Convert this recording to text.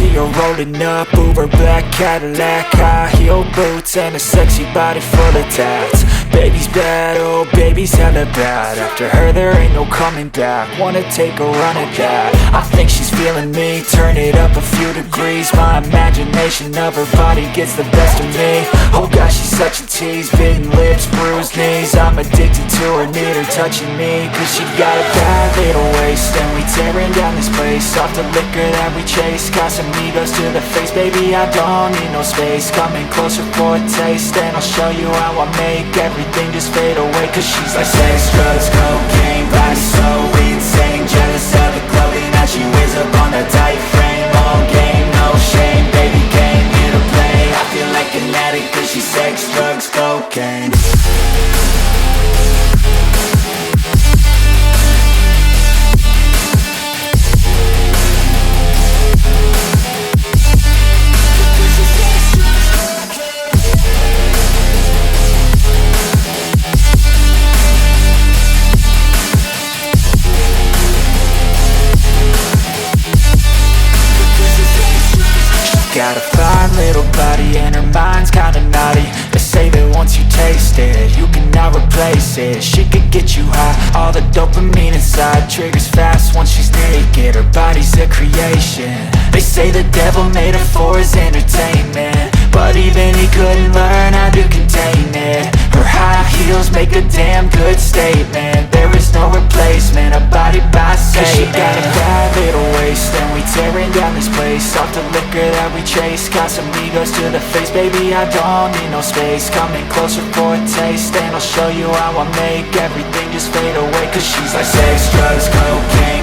see her rolling up, Uber black Cadillac, high heel boots and a sexy body full of tats. Baby's bad, oh baby's hella bad. After her there ain't no coming back. Wanna take a run at that. I think she's feeling me, turn it up a few degrees. My imagination of her body gets the best of me. Oh gosh, she's such a tease, bitten lips, bruised knees. I'm addicted to her, need her touching me, cause she got a bad little waist. And we tearing down this place, off the liquor that we chase. Casamigos to the face, baby I don't need no space. Coming closer for a taste, and I'll show you how I make everything just fade away. Cause she's like sex, drugs, cocaine, body so insane. Jealous of the clothing that she wears up on a tight frame. All game, no shame, baby came here to play. I feel like an addict cause she's sex, drugs, cocaine. Got a fine little body and her mind's kinda naughty. They say that once you taste it, you cannot replace it. She could get you high, all the dopamine inside triggers fast once she's naked. Her body's a creation. They say the devil made her for his entertainment, but even he couldn't learn how to contain it. Her high heels make a damn good statement. There is no replacement, a body by Satan. Cause she got a bad little waist, and we tearing down this place. Off the liquor that we chase, Casamigos to the face. Baby, I don't need no space. Coming closer for a taste, and I'll show you how I make everything just fade away. Cause she's like sex, drugs, cocaine,